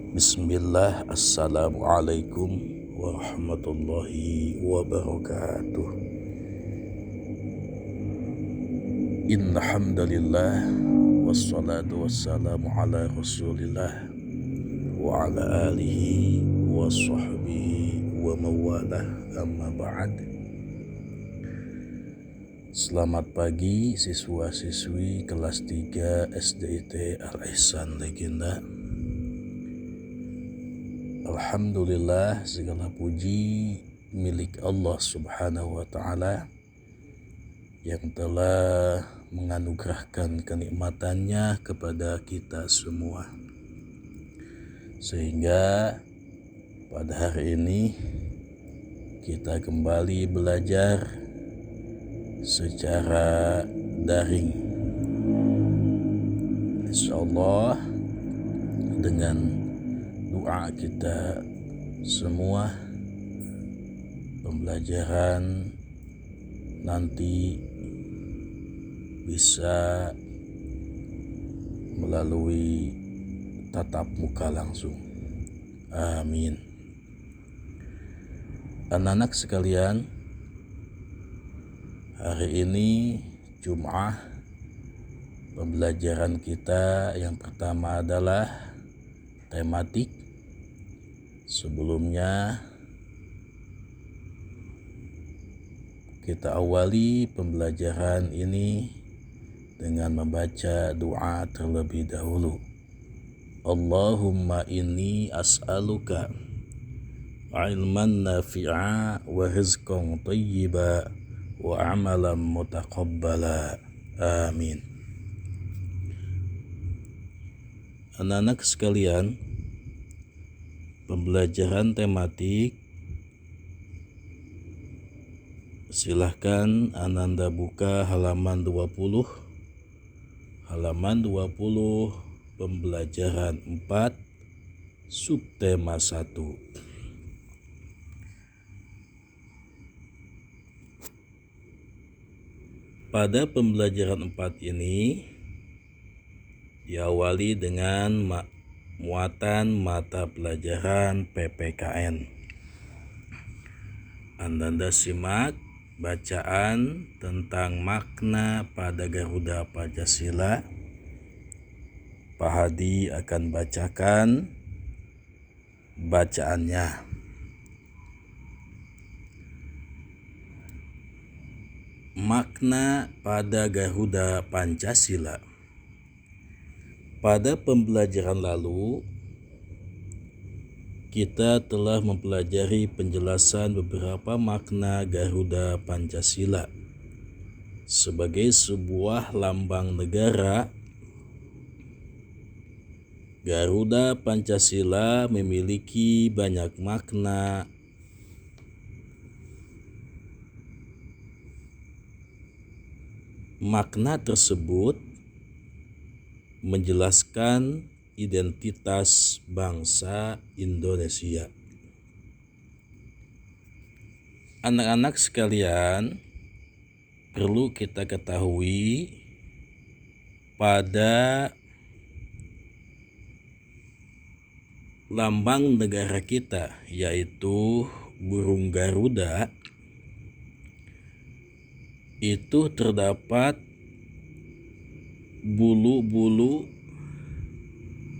Bismillah, Assalamualaikum warahmatullahi wabarakatuh. Inna hamdalillah, wassalatu wassalamu ala rasulillah wa ala alihi wa sahbihi wa mawalah, amma ba'd. Selamat pagi siswa-siswi kelas 3 SDIT Al-Ihsan Legenda. Alhamdulillah, segala puji milik Allah Subhanahu wa Ta'ala yang telah menganugerahkan kenikmatannya kepada kita semua, sehingga pada hari ini kita kembali belajar secara daring, insyaallah dengan doa kita semua. Pembelajaran nanti bisa melalui tatap muka langsung. Amin. Anak-anak sekalian, hari ini Jum'ah. Pembelajaran kita yang pertama adalah tematik. Sebelumnya kita awali pembelajaran ini dengan membaca doa terlebih dahulu. Allahumma inni as'aluka ilman nafi'a wa rizqan thayyiba wa amalan mutaqabbala. Amin. Anak-anak sekalian, pembelajaran tematik, silahkan Ananda buka halaman 20. Halaman 20, pembelajaran 4, subtema 1. Pada pembelajaran 4 ini diawali dengan muatan mata pelajaran PPKN. Anda simak bacaan tentang makna pada Garuda Pancasila. Pak Hadi akan bacakan bacaannya. Makna pada Garuda Pancasila. Pada pembelajaran lalu, kita telah mempelajari penjelasan beberapa makna Garuda Pancasila sebagai sebuah lambang negara. Garuda Pancasila memiliki banyak makna. Makna tersebut menjelaskan identitas bangsa Indonesia. Anak-anak sekalian, perlu kita ketahui pada lambang negara kita, yaitu burung Garuda, itu terdapat bulu-bulu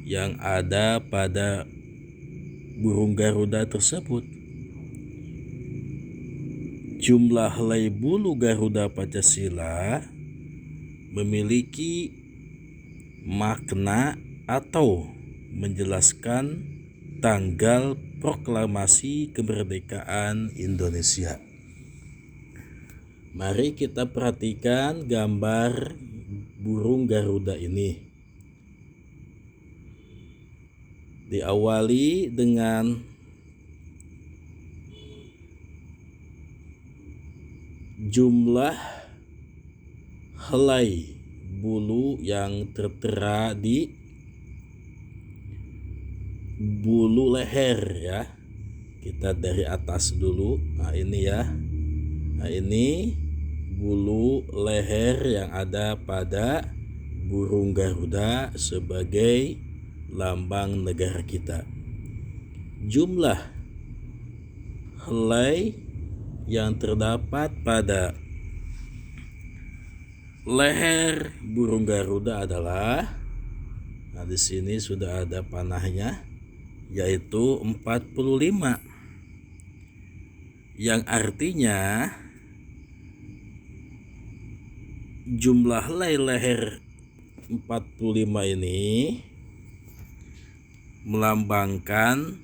yang ada pada burung Garuda tersebut. Jumlah helai bulu Garuda Pancasila memiliki makna atau menjelaskan tanggal proklamasi kemerdekaan Indonesia. Mari kita perhatikan gambar burung Garuda ini. Diawali dengan jumlah helai bulu yang tertera di bulu leher ya. Kita dari atas dulu. Nah ini ya. Nah ini bulu leher yang ada pada burung Garuda sebagai lambang negara kita. jumlah helai yang terdapat pada leher burung Garuda adalah, nah di sini sudah ada panahnya, yaitu 45. Yang artinya jumlah helai leher 45 ini melambangkan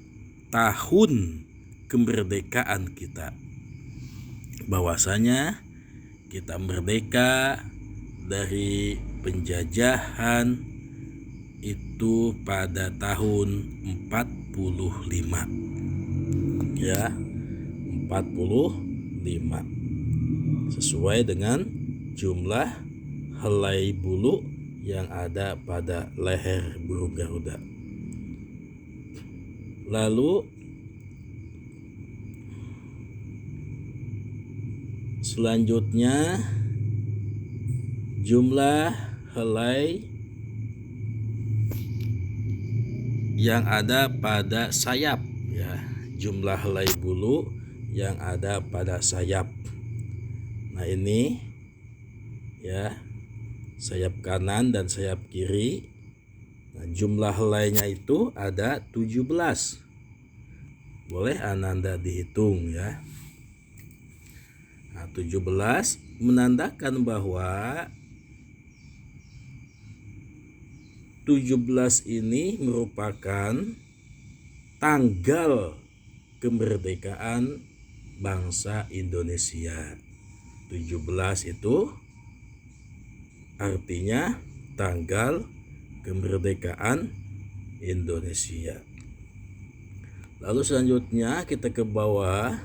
tahun kemerdekaan kita. Bahwasanya kita merdeka dari penjajahan itu pada tahun 45. Ya, 45. Sesuai dengan jumlah helai bulu yang ada pada leher burung Garuda. Lalu selanjutnya jumlah helai yang ada pada sayap, ya, jumlah helai bulu yang ada pada sayap. Nah ini ya, sayap kanan dan sayap kiri. Nah, jumlah helainya itu ada 17. Boleh Ananda dihitung ya. Nah, 17 menandakan bahwa 17 ini merupakan tanggal kemerdekaan bangsa Indonesia. 17 itu artinya tanggal kemerdekaan Indonesia. Lalu selanjutnya kita ke bawah.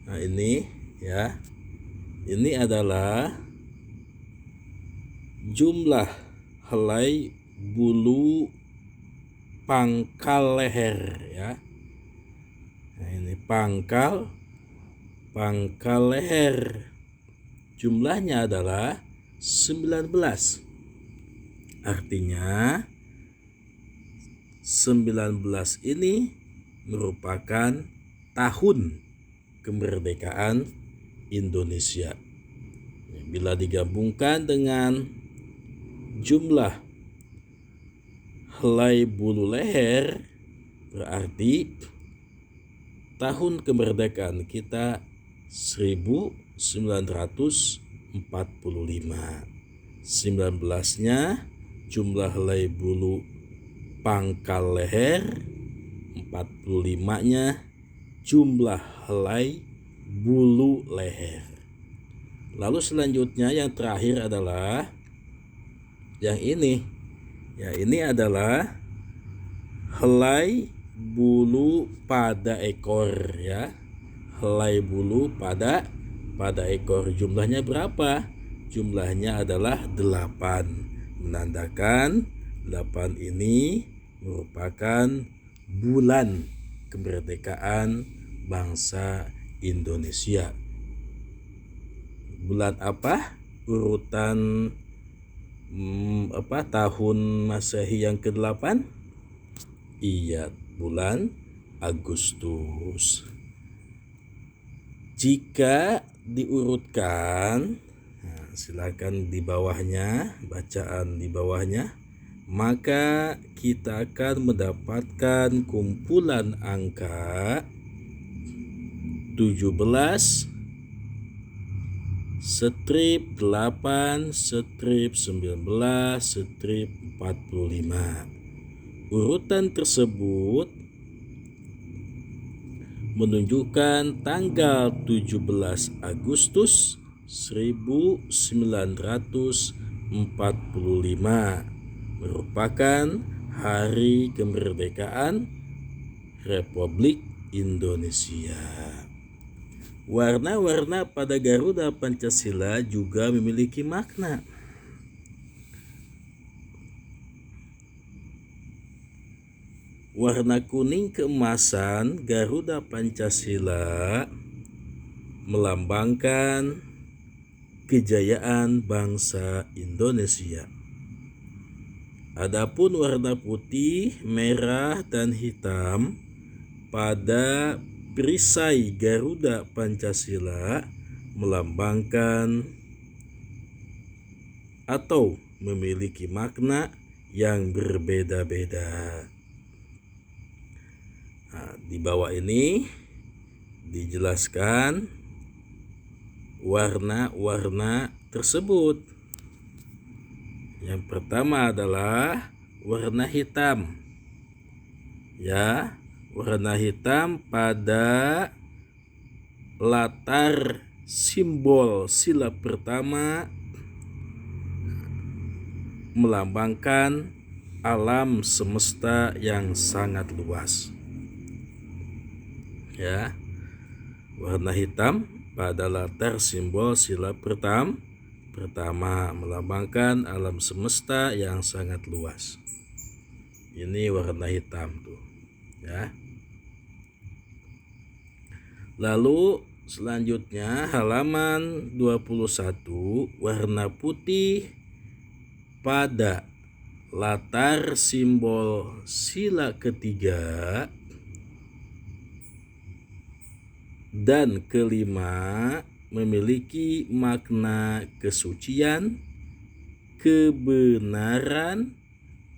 Nah ini ya, ini adalah jumlah helai bulu pangkal leher ya. Nah ini pangkal leher. Jumlahnya adalah 19. Artinya 19 ini merupakan tahun kemerdekaan Indonesia. Bila digabungkan dengan jumlah helai bulu leher, berarti tahun kemerdekaan kita 1945. 19-nya jumlah helai bulu pangkal leher, 45-nya jumlah helai bulu leher. Lalu selanjutnya yang terakhir adalah yang ini. Ya, ini adalah helai bulu pada ekor ya. Helai bulu pada ekor. Jumlahnya berapa? Jumlahnya adalah 8. Menandakan 8 ini merupakan bulan kemerdekaan bangsa Indonesia. Bulan apa? Urutan tahun Masehi yang ke-8? Iya, bulan Agustus. Jika diurutkan, nah, silakan di bawahnya, bacaan di bawahnya, maka kita akan mendapatkan kumpulan angka 17, strip 8, strip 19, strip 45. Urutan tersebut menunjukkan tanggal 17 Agustus 1945 merupakan hari kemerdekaan Republik Indonesia. Warna-warna pada Garuda Pancasila juga memiliki makna. Warna kuning keemasan Garuda Pancasila melambangkan kejayaan bangsa Indonesia. Adapun warna putih, merah, dan hitam pada perisai Garuda Pancasila melambangkan atau memiliki makna yang berbeda-beda. Nah, di bawah ini dijelaskan warna-warna tersebut. Yang pertama adalah warna hitam. Ya, warna hitam pada latar simbol sila pertama melambangkan alam semesta yang sangat luas. Ya, warna hitam pada latar simbol sila pertama melambangkan alam semesta yang sangat luas. Ini warna hitam tuh, ya. Lalu selanjutnya halaman 21, warna putih pada latar simbol sila ketiga dan kelima memiliki makna kesucian, kebenaran,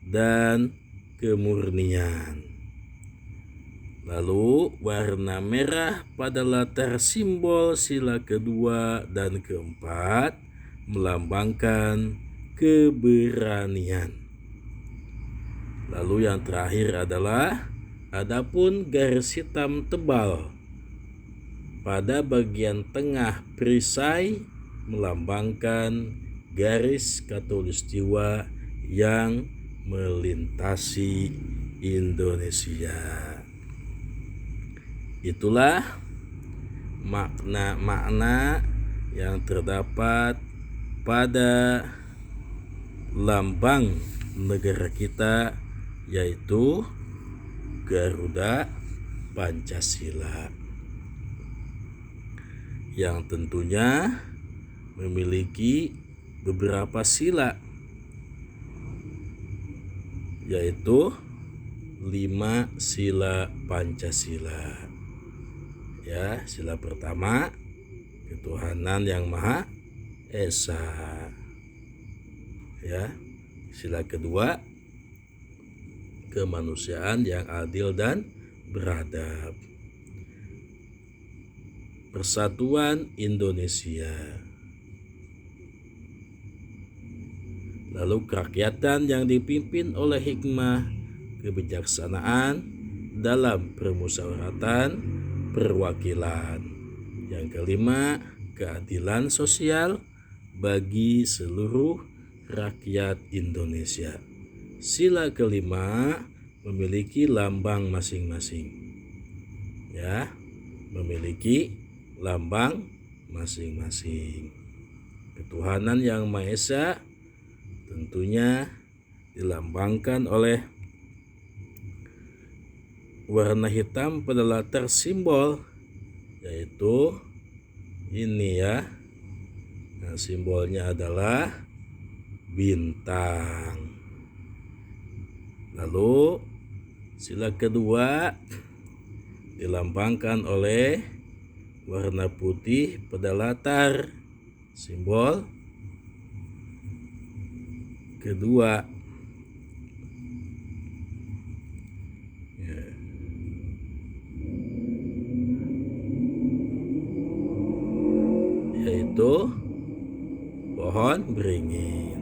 dan kemurnian. Lalu warna merah pada latar simbol sila kedua dan keempat melambangkan keberanian. Lalu yang terakhir adalah adapun garis hitam tebal pada bagian tengah perisai melambangkan garis khatulistiwa yang melintasi Indonesia. Itulah makna-makna yang terdapat pada lambang negara kita, yaitu Garuda Pancasila, yang tentunya memiliki beberapa sila, yaitu 5 sila Pancasila. Ya, sila pertama ketuhanan yang Maha Esa. Ya, sila kedua kemanusiaan yang adil dan beradab. Persatuan Indonesia. Lalu kerakyatan yang dipimpin oleh hikmah, kebijaksanaan dalam permusyawaratan perwakilan. Yang kelima, keadilan sosial bagi seluruh rakyat Indonesia. Sila kelima memiliki lambang masing-masing. Ya, memiliki lambang masing-masing. Ketuhanan yang Maha Esa tentunya dilambangkan oleh warna hitam pada latar simbol, yaitu ini ya. Nah, simbolnya adalah bintang. Lalu sila kedua dilambangkan oleh warna putih pada latar simbol kedua. Yaitu pohon beringin.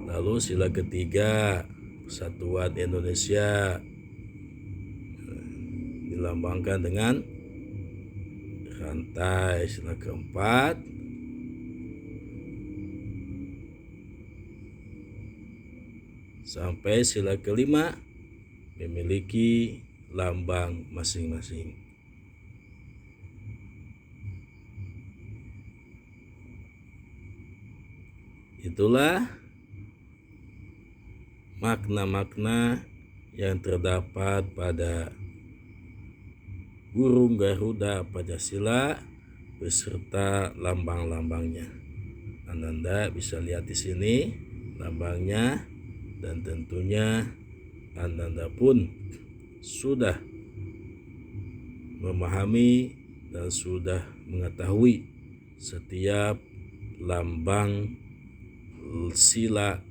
Lalu sila ketiga, Persatuan Indonesia, dilambangkan dengan rantai. Sila keempat sampai sila kelima memiliki lambang masing-masing. Itulah makna-makna yang terdapat pada burung Garuda Pancasila beserta lambang-lambangnya. Anda bisa lihat di sini lambangnya, dan tentunya Anda pun sudah memahami dan sudah mengetahui setiap lambang sila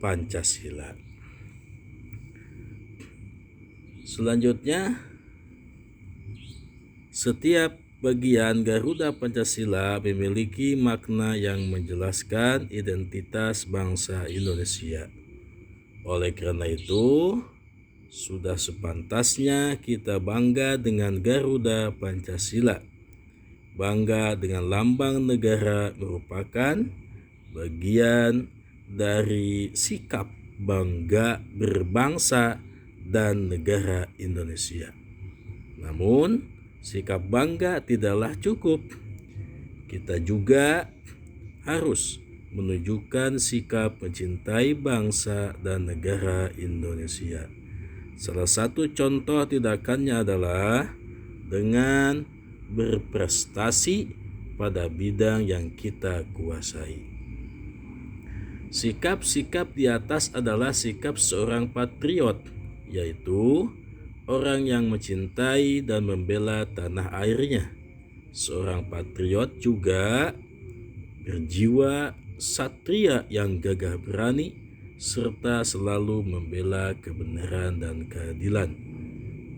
Pancasila. Selanjutnya, setiap bagian Garuda Pancasila memiliki makna yang menjelaskan identitas bangsa Indonesia. Oleh karena itu, sudah sepantasnya kita bangga dengan Garuda Pancasila. Bangga dengan lambang negara merupakan bagian dari sikap bangga berbangsa dan negara Indonesia. Namun, sikap bangga tidaklah cukup. Kita juga harus menunjukkan sikap mencintai bangsa dan negara Indonesia. Salah satu contoh tindakannya adalah dengan berprestasi pada bidang yang kita kuasai. Sikap-sikap di atas adalah sikap seorang patriot, yaitu orang yang mencintai dan membela tanah airnya. Seorang patriot juga berjiwa satria yang gagah berani serta selalu membela kebenaran dan keadilan.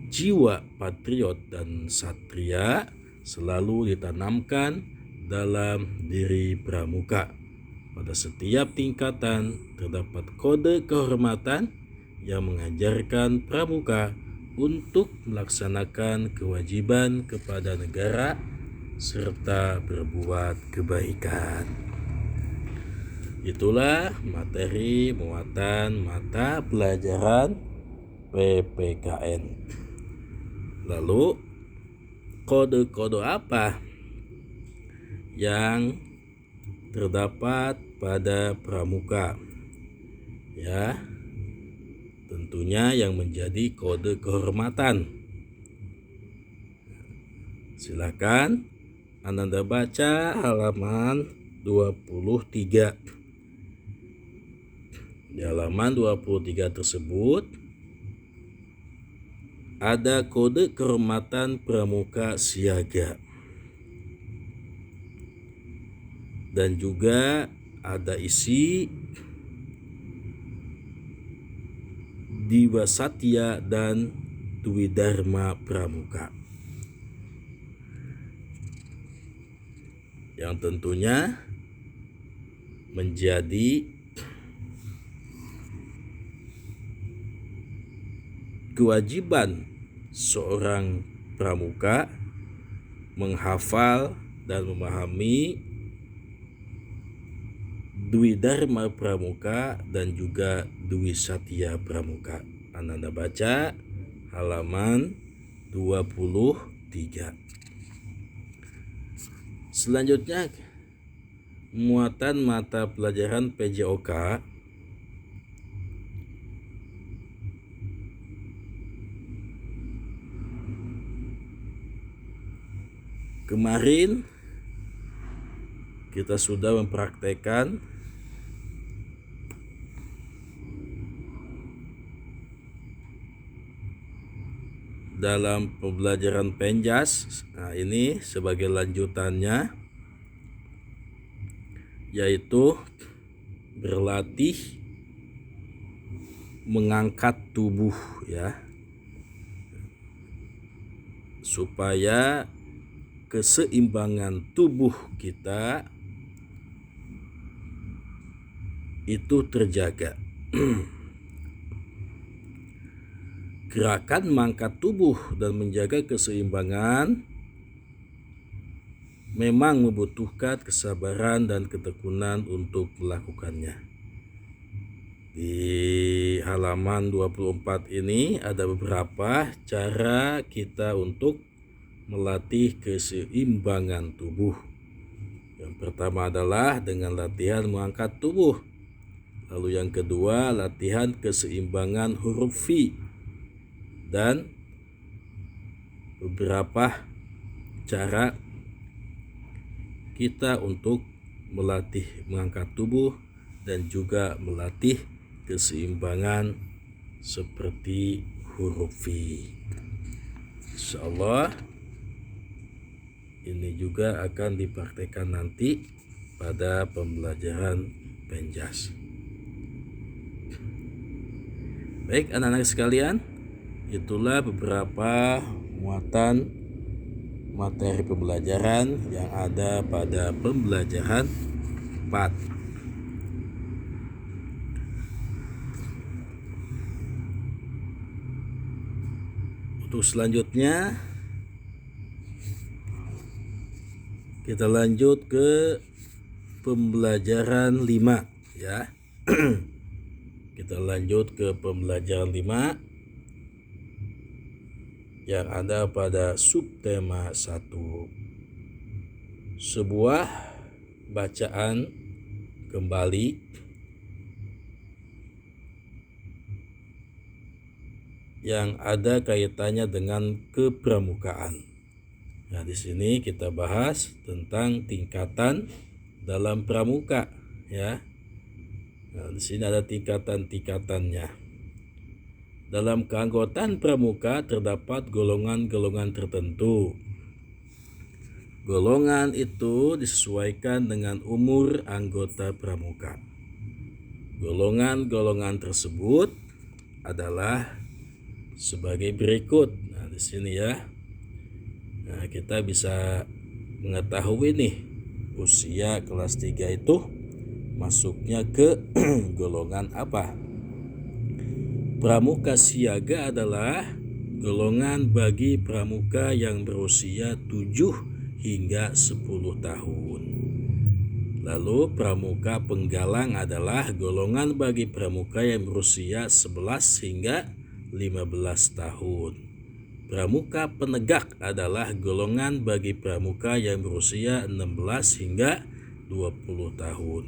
Jiwa patriot dan satria selalu ditanamkan dalam diri pramuka. Pada setiap tingkatan terdapat kode kehormatan yang mengajarkan pramuka untuk melaksanakan kewajiban kepada negara serta berbuat kebaikan. Itulah materi muatan mata pelajaran PPKN. Lalu kode-kode apa yang terdapat pada pramuka? Ya, tentunya yang menjadi kode kehormatan. Silakan Ananda baca halaman 23. Di halaman 23 tersebut ada kode kehormatan pramuka siaga. Dan juga ada isi Diwa Satya dan Dwi Dharma Pramuka, yang tentunya menjadi kewajiban seorang pramuka menghafal dan memahami Dwi Dharma Pramuka dan juga Dwi Satya Pramuka. Ananda baca halaman 23. Selanjutnya, muatan mata pelajaran PJOK. Kemarin kita sudah mempraktekkan dalam pembelajaran Penjas. Nah, ini sebagai lanjutannya, yaitu berlatih mengangkat tubuh, ya, supaya keseimbangan tubuh kita itu terjaga. Gerakan mengangkat tubuh dan menjaga keseimbangan memang membutuhkan kesabaran dan ketekunan untuk melakukannya. Di halaman 24 ini ada beberapa cara kita untuk melatih keseimbangan tubuh. Yang pertama adalah dengan latihan mengangkat tubuh. Lalu yang kedua, latihan keseimbangan huruf V. Dan beberapa cara kita untuk melatih mengangkat tubuh dan juga melatih keseimbangan seperti huruf V. Insyaallah ini juga akan dipraktekkan nanti pada pembelajaran penjas. Baik anak-anak sekalian, itulah beberapa muatan materi pembelajaran yang ada pada pembelajaran 4. Untuk selanjutnya kita lanjut ke pembelajaran 5 ya. Kita lanjut ke pembelajaran 5 yang ada pada subtema 1. Sebuah bacaan kembali yang ada kaitannya dengan kepramukaan. Nah, di sini kita bahas tentang tingkatan dalam pramuka ya. Nah, di sini ada tingkatan-tingkatannya. Dalam keanggotaan pramuka terdapat golongan-golongan tertentu. Golongan itu disesuaikan dengan umur anggota pramuka. Golongan-golongan tersebut adalah sebagai berikut. Nah, di sini ya. Nah, kita bisa mengetahui nih usia kelas 3 itu masuknya ke golongan apa. Pramuka siaga adalah golongan bagi pramuka yang berusia 7 hingga 10 tahun. Lalu pramuka penggalang adalah golongan bagi pramuka yang berusia 11 hingga 15 tahun. Pramuka penegak adalah golongan bagi pramuka yang berusia 16 hingga 20 tahun.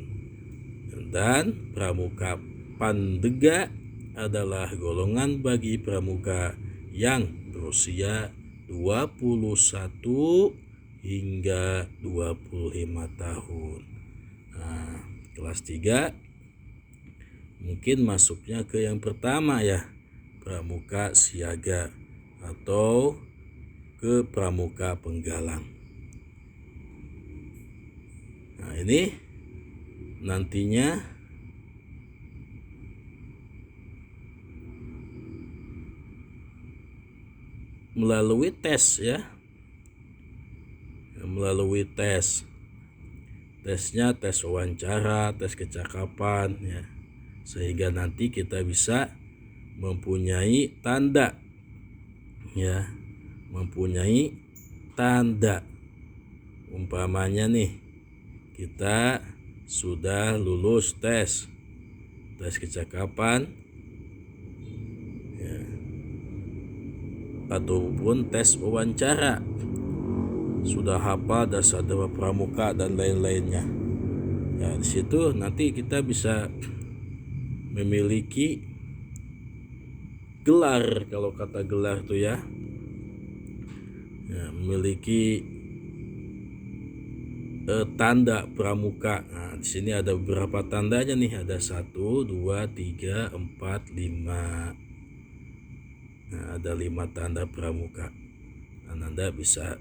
Dan pramuka pandega adalah golongan bagi pramuka yang berusia 21 hingga 25 tahun. Nah, kelas 3 mungkin masuknya ke yang pertama ya, pramuka siaga atau ke pramuka penggalang. Nah, ini nantinya melalui tes ya. Melalui tesnya tes wawancara, tes kecakapan ya. Sehingga nanti kita bisa mempunyai tanda ya, mempunyai tanda. Umpamanya nih kita sudah lulus tes kecakapan ya, ataupun tes wawancara, sudah hafal dasar pramuka dan lain-lainnya ya. Di situ nanti kita bisa memiliki gelar, kalau kata gelar tuh ya, memiliki tanda pramuka. Nah, di sini ada beberapa tandanya nih, ada 1, 2, 3, 4, 5. Nah, ada 5 tanda pramuka. Nah, Anda bisa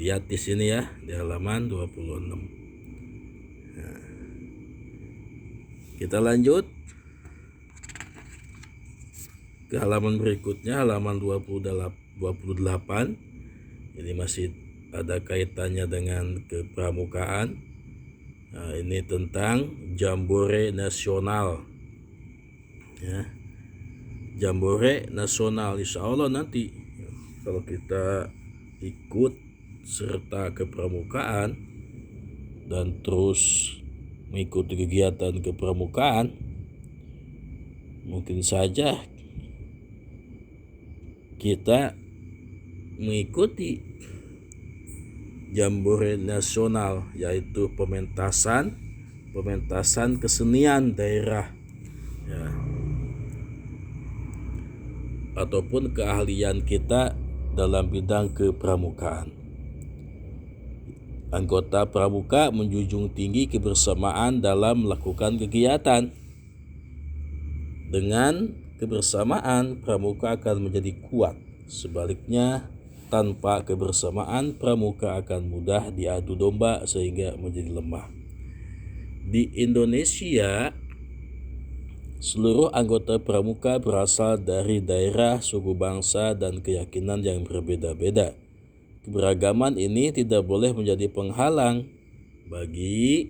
lihat di sini ya, di halaman 26. Nah, kita lanjut ke halaman berikutnya, halaman 28. Ini masih ada kaitannya dengan kepramukaan. Nah, ini tentang jambore nasional ya. Jambore nasional, insya Allah nanti kalau kita ikut serta kepramukaan dan terus mengikuti kegiatan kepramukaan, mungkin saja kita mengikuti jambore nasional, yaitu pementasan kesenian daerah ya, ataupun keahlian kita dalam bidang kepramukaan. Anggota pramuka menjunjung tinggi kebersamaan dalam melakukan kegiatan. Dengan kebersamaan, pramuka akan menjadi kuat Sebaliknya, tanpa kebersamaan, pramuka akan mudah diadu domba sehingga menjadi lemah. Di Indonesia, seluruh anggota pramuka berasal dari daerah, suku bangsa, dan keyakinan yang berbeda-beda. Keberagaman ini tidak boleh menjadi penghalang bagi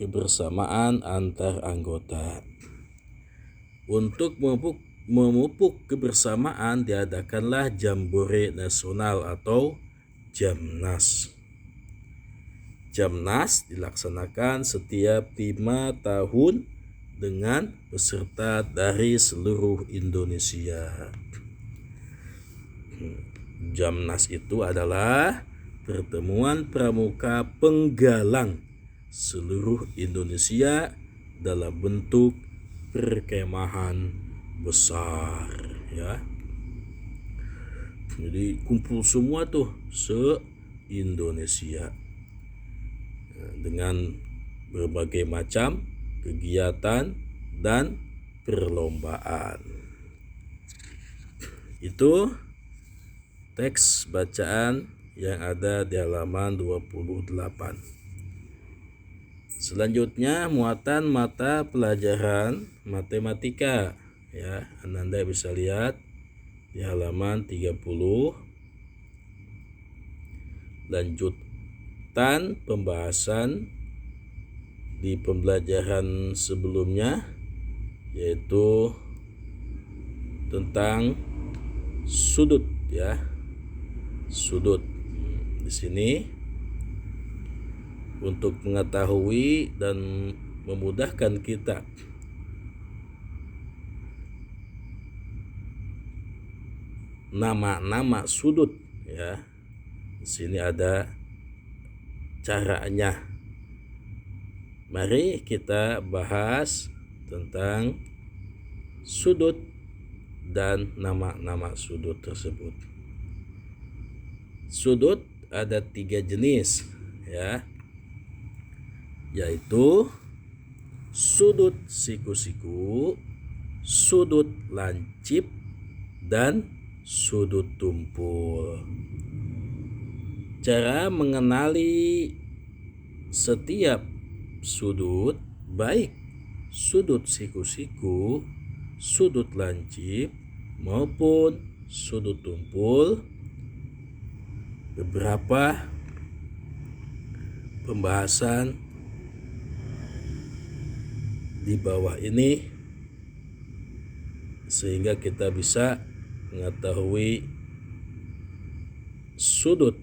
kebersamaan antar anggota. Untuk memupuk kebersamaan diadakanlah Jambore Nasional atau Jamnas. Jamnas dilaksanakan setiap 5 tahun dengan peserta dari seluruh Indonesia. Jamnas itu adalah pertemuan pramuka penggalang seluruh Indonesia dalam bentuk perkemahan besar, ya. Jadi kumpul semua tuh se-Indonesia dengan berbagai macam kegiatan dan perlombaan. Itu teks bacaan yang ada di halaman 28. Selanjutnya muatan mata pelajaran matematika, ya. Anda bisa lihat di halaman 30. Lanjutan pembahasan di pembelajaran sebelumnya, yaitu tentang sudut, ya. Sudut. Di sini untuk mengetahui dan memudahkan kita nama-nama sudut, ya. Di sini ada caranya. Mari kita bahas tentang sudut dan nama-nama sudut tersebut. Sudut ada 3 jenis, ya, yaitu sudut siku-siku, sudut lancip, dan sudut tumpul. Cara mengenali setiap sudut, baik sudut siku-siku, sudut lancip, maupun sudut tumpul, beberapa pembahasan di bawah ini sehingga kita bisa mengetahui sudut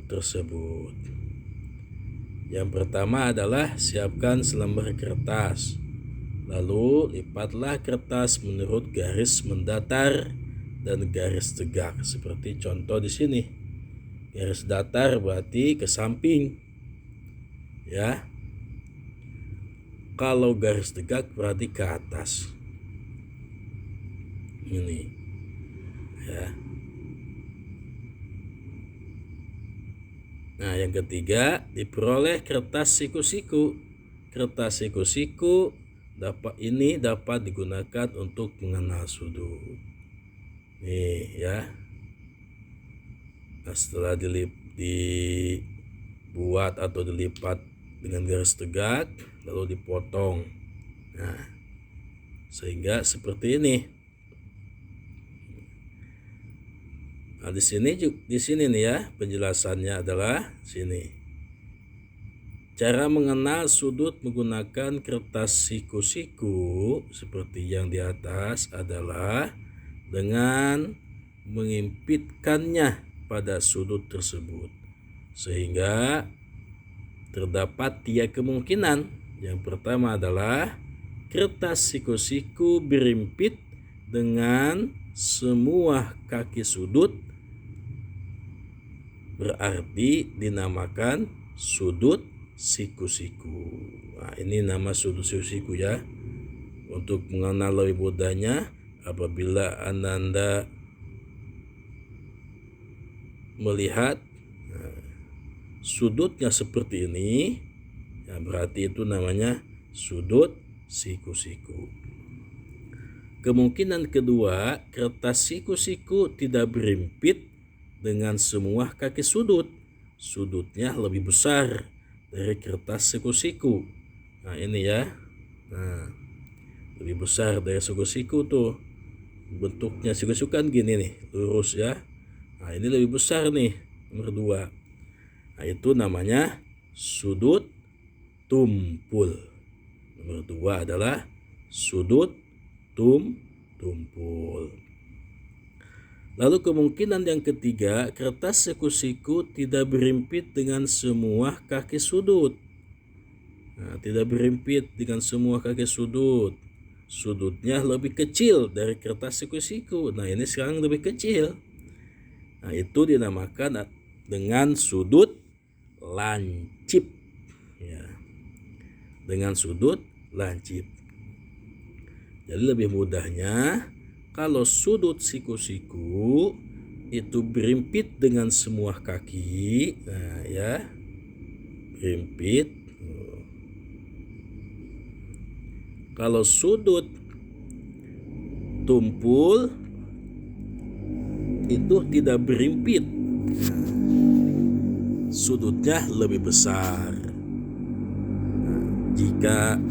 tersebut. Yang pertama adalah siapkan selembar kertas. Lalu lipatlah kertas menurut garis mendatar dan garis tegak seperti contoh di sini. Garis datar berarti ke samping, ya. Kalau garis tegak berarti ke atas. Ini, ya. Nah, yang ketiga, diperoleh kertas siku-siku. Kertas siku-siku dapat digunakan untuk mengenal sudut. Nih, ya. Nah, setelah dibuat atau dilipat dengan garis tegak, lalu dipotong. Nah, sehingga seperti ini. Nah, di sini nih, ya, penjelasannya adalah sini. Cara mengenal sudut menggunakan kertas siku-siku seperti yang di atas adalah dengan mengimpitkannya pada sudut tersebut, sehingga terdapat 3 kemungkinan. Yang pertama adalah kertas siku-siku berimpit dengan semua kaki sudut, berarti dinamakan sudut siku-siku. Nah, ini nama sudut siku-siku, ya. Untuk mengenal lebih mudahnya, apabila Anda melihat sudutnya seperti ini, ya, berarti itu namanya sudut siku-siku. Kemungkinan kedua, kertas siku-siku tidak berimpit dengan semua kaki sudut. Sudutnya lebih besar dari kertas siku-siku. Nah ini ya, nah lebih besar dari siku-siku tuh. Bentuknya siku-siku kan gini nih, lurus ya. Nah ini lebih besar nih, nomor 2. Nah itu namanya sudut tumpul. Nomor 2 adalah sudut tumpul. Lalu kemungkinan yang ketiga, kertas siku-siku tidak berimpit dengan semua kaki sudut. Nah, tidak berimpit dengan semua kaki sudut. Sudutnya lebih kecil dari kertas siku-siku. Nah ini sekarang lebih kecil. Nah itu dinamakan dengan sudut lancip. Ya, dengan sudut lancip. Jadi lebih mudahnya, kalau sudut siku-siku itu berimpit dengan semua kaki, nah ya, berimpit. Kalau sudut tumpul itu tidak berimpit, sudutnya lebih besar. Jika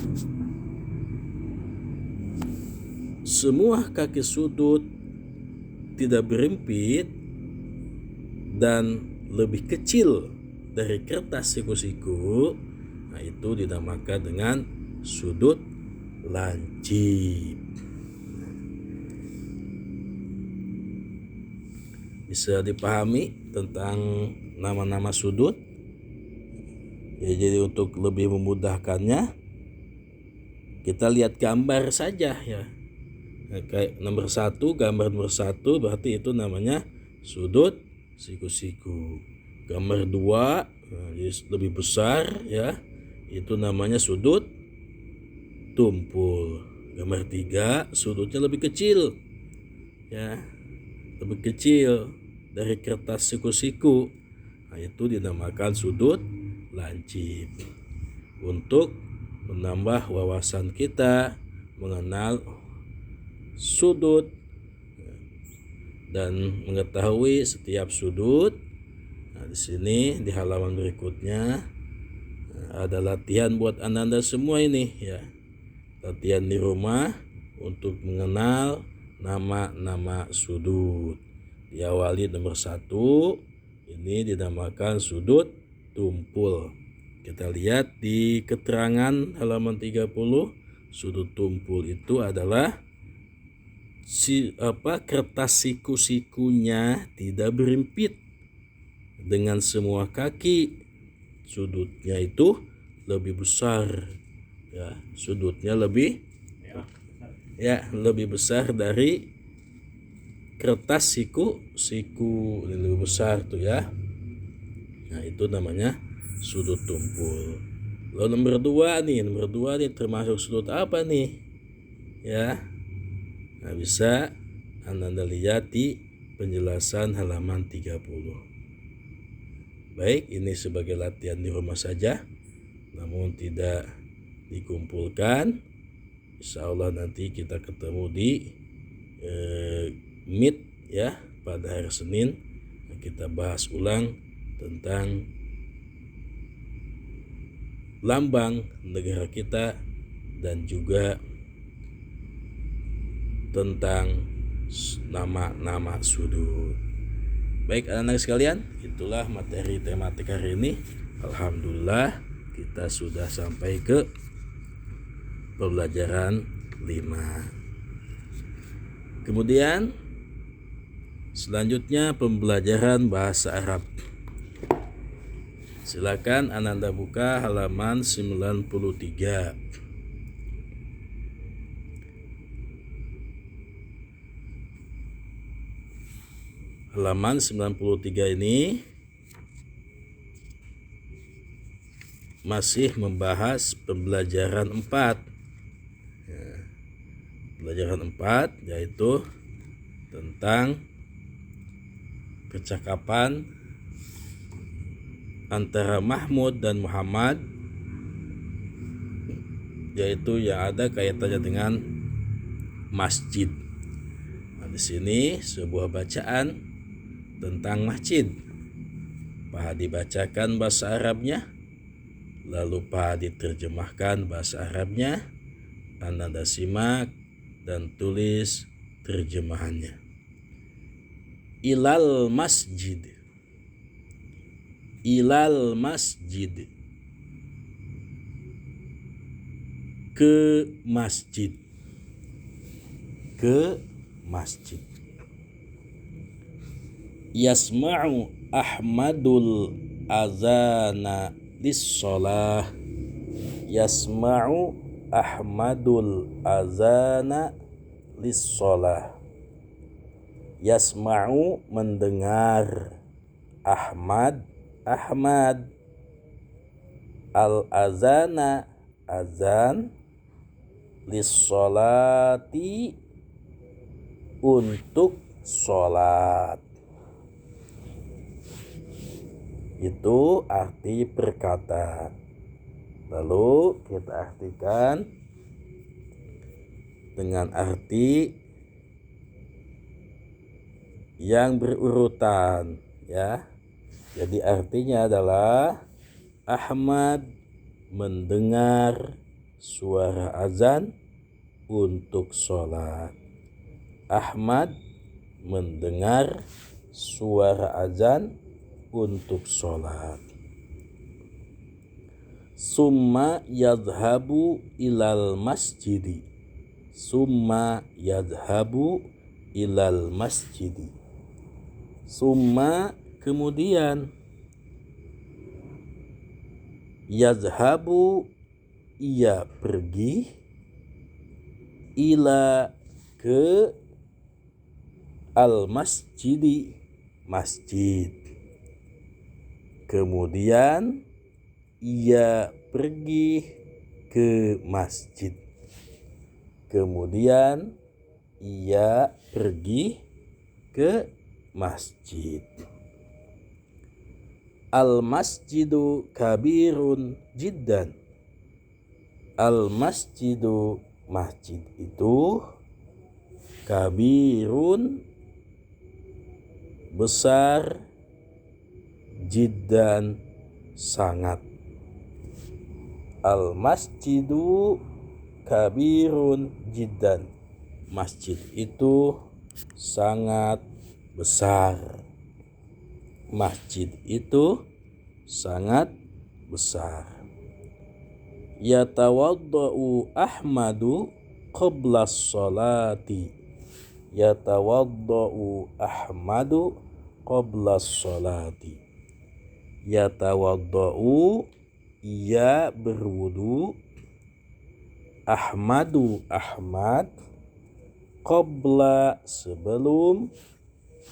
semua kaki sudut tidak berimpit dan lebih kecil dari kertas siku-siku, nah itu dinamakan dengan sudut lancip. Bisa dipahami tentang nama-nama sudut ya. Jadi untuk lebih memudahkannya, kita lihat gambar saja ya. Nah, kayak gambar nomor 1 berarti itu namanya sudut siku-siku. Gambar 2 lebih besar ya, itu namanya sudut tumpul. Gambar 3 sudutnya lebih kecil ya, lebih kecil dari kertas siku-siku. Nah itu dinamakan sudut lancip. Untuk menambah wawasan kita mengenal sudut dan mengetahui setiap sudut. Nah, di sini di halaman berikutnya ada latihan buat Anda semua ini ya. Latihan di rumah untuk mengenal nama-nama sudut. Diawali nomor 1, ini dinamakan sudut tumpul. Kita lihat di keterangan halaman 30, sudut tumpul itu adalah kertas siku-sikunya tidak berimpit dengan semua kaki. Sudutnya itu lebih besar ya, sudutnya lebih besar dari kertas siku lebih besar tuh ya. Nah itu namanya sudut tumpul. Lalu nomor 2 nih termasuk sudut apa nih ya? Nah bisa Anda lihat di penjelasan halaman 30. Baik, ini sebagai latihan di rumah saja, namun tidak dikumpulkan. Insya Allah nanti kita ketemu di Meet ya pada hari Senin. Kita bahas ulang tentang lambang negara kita dan juga tentang nama-nama sudut. Baik anak-anak sekalian, itulah materi tematik hari ini. Alhamdulillah kita sudah sampai ke pembelajaran 5. Kemudian selanjutnya pembelajaran bahasa Arab. Silakan Anda buka halaman 93. Halaman 93 ini masih membahas pembelajaran 4 ya. Pembelajaran 4 yaitu tentang percakapan antara Mahmud dan Muhammad, yaitu yang ada kaitannya dengan masjid. Nah, di sini sebuah bacaan tentang masjid. Paha dibacakan bahasa Arabnya, lalu paha diterjemahkan bahasa Arabnya. Anda simak dan tulis terjemahannya. Ilal masjid. Ilal masjid. Ke masjid. Ke masjid. Yasma'u Ahmadul azana lis-shalah. Yasma'u Ahmadul azana lis-shalah. Yasma'u mendengar, Ahmad al-azana azan, lis-sholati untuk sholat. Itu arti perkata. Lalu kita artikan dengan arti yang berurutan, ya. Jadi artinya adalah Ahmad mendengar suara azan untuk sholat. Ahmad mendengar suara azan untuk sholat. Summa yadhabu ilal masjidi. Summa yadhabu ilal masjidi. Summa kemudian, yadhabu ia pergi, ila ke, al masjidi masjid. Kemudian ia pergi ke masjid. Kemudian ia pergi ke masjid. Al masjidu kabirun jiddan. Al masjidu masjid itu kabirun besar, jiddan sangat. Al masjidu kabirun jiddan. Masjid itu sangat besar. Masjid itu sangat besar. Yatawaddau Ahmadu qabla sholati. Yatawaddau Ahmadu qabla sholati. Yatawaddau ia berwudu, Ahmadu Ahmad, qabla sebelum,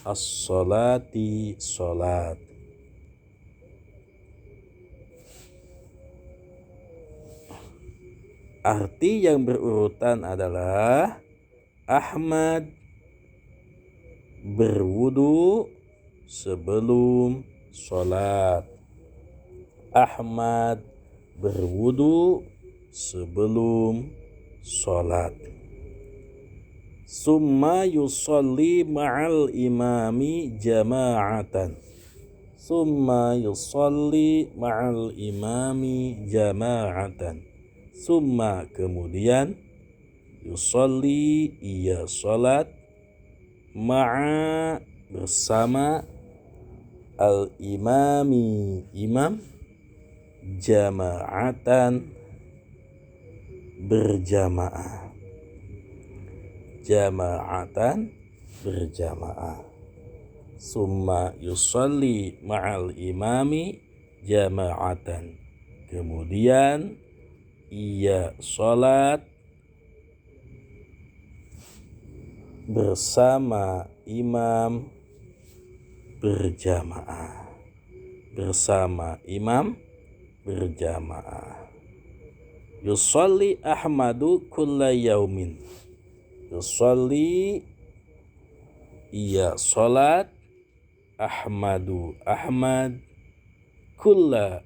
as-sholati sholat. Arti yang berurutan adalah Ahmad berwudu sebelum sholat. Ahmad berwudu sebelum sholat. Summa yusalli ma'al imami jama'atan. Summa yusalli ma'al imami jama'atan. Summa kemudian, yusalli ia sholat, ma'a bersama, al imami imam, jama'atan berjamaah. Jama'atan berjamaah. Summa yusalli ma'al imami jama'atan. Kemudian ia sholat bersama imam berjamaah. Bersama imam berjamaah. Yusalli Ahmadu kulla yaumin. Yusalli ia sholat, Ahmadu Ahmad, kulla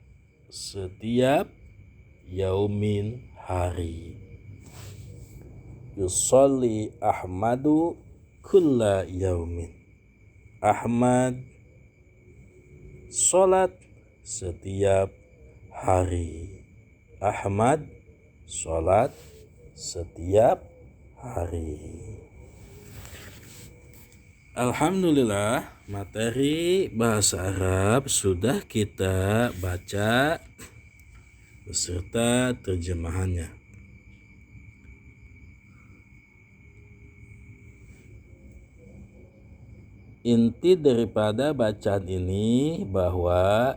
setiap, yaumin hari. yusolli Ahmadu kulla yaumin. Ahmad sholat setiap hari. Ahmad sholat setiap hari. Alhamdulillah, materi bahasa Arab sudah kita baca beserta terjemahannya. Inti daripada bacaan ini bahwa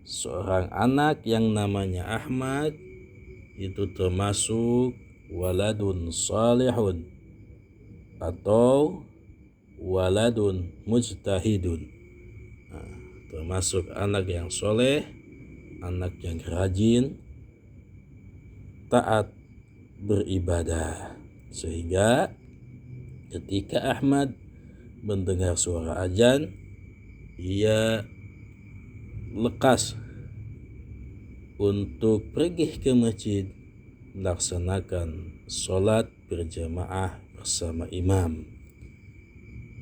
seorang anak yang namanya Ahmad itu termasuk waladun salihun atau waladun mujtahidun. Termasuk anak yang soleh, anak yang rajin, taat beribadah. Sehingga ketika Ahmad mendengar suara azan, ia lekas untuk pergi ke masjid melaksanakan sholat berjamaah bersama imam.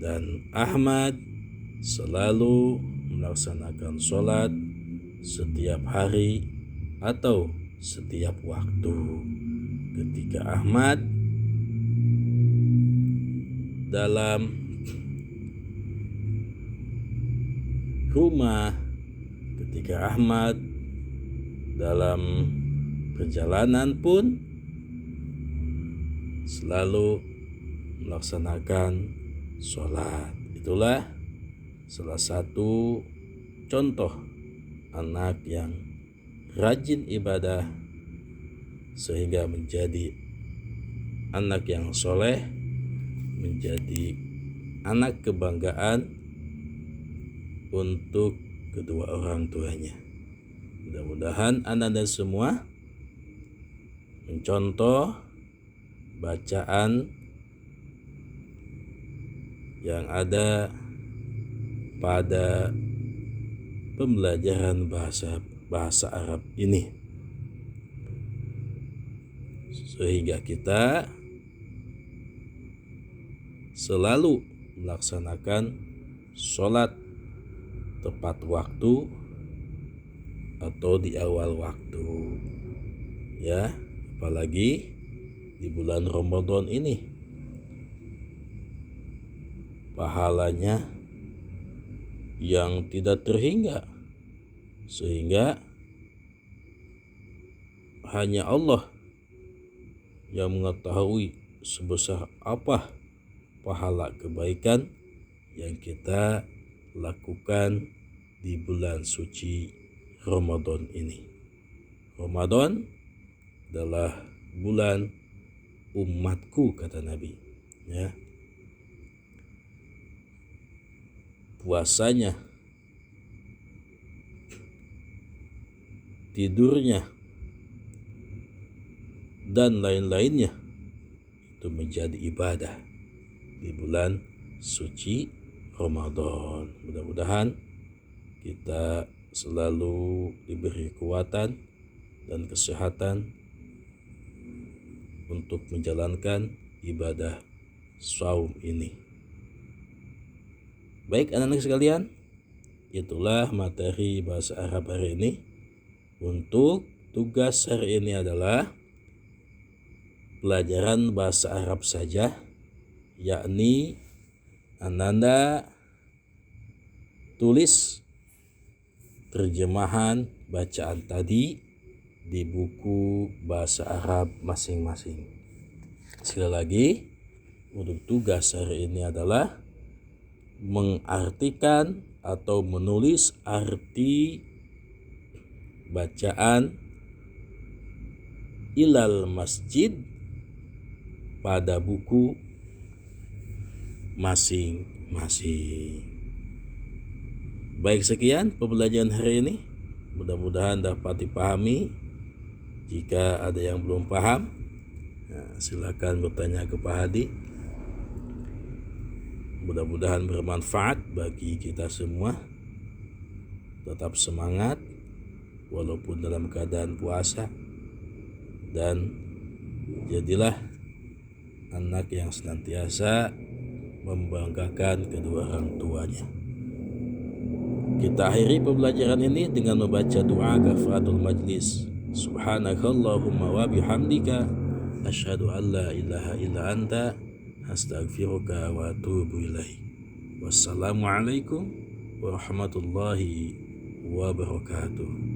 Dan Ahmad selalu melaksanakan sholat setiap hari atau setiap waktu. Ketika Ahmad dalam rumah, ketika Ahmad dalam perjalanan pun selalu melaksanakan sholat. Itulah salah satu contoh anak yang rajin ibadah sehingga menjadi anak yang soleh, menjadi anak kebanggaan untuk kedua orang tuanya. Mudah-mudahan anak dan semua mencontoh bacaan yang ada pada pembelajaran bahasa Arab ini, sehingga kita selalu melaksanakan sholat tepat waktu atau di awal waktu, ya, apalagi di bulan Ramadan ini. Pahalanya yang tidak terhingga, sehingga hanya Allah yang mengetahui sebesar apa pahala kebaikan yang kita lakukan di bulan suci Ramadan ini. Ramadan adalah bulan umatku, kata Nabi, ya. Puasanya, tidurnya, dan lain-lainnya itu menjadi ibadah di bulan suci Ramadan. Mudah-mudahan kita selalu diberi kekuatan dan kesehatan untuk menjalankan ibadah saum ini. Baik anak-anak sekalian, itulah materi bahasa Arab hari ini. Untuk tugas hari ini adalah pelajaran bahasa Arab saja, yakni Ananda tulis terjemahan bacaan tadi di buku bahasa Arab masing-masing. Sekali lagi, untuk tugas hari ini adalah mengartikan atau menulis arti bacaan ilal masjid pada buku masing-masing. Baik, sekian pembelajaran hari ini. Mudah-mudahan dapat dipahami. Jika ada yang belum paham, silakan bertanya ke Pak Hadi. Mudah-mudahan bermanfaat bagi kita semua. Tetap semangat walaupun dalam keadaan puasa, dan jadilah anak yang senantiasa membanggakan kedua orang tuanya. Kita akhiri pembelajaran ini dengan membaca doa kafaratul majlis. Subhanakallahumma wa bihamdika asyhadu an la ilaha illa anta astaghfiruka wa atubu ilaik. Wassalamualaikum warahmatullahi wabarakatuh.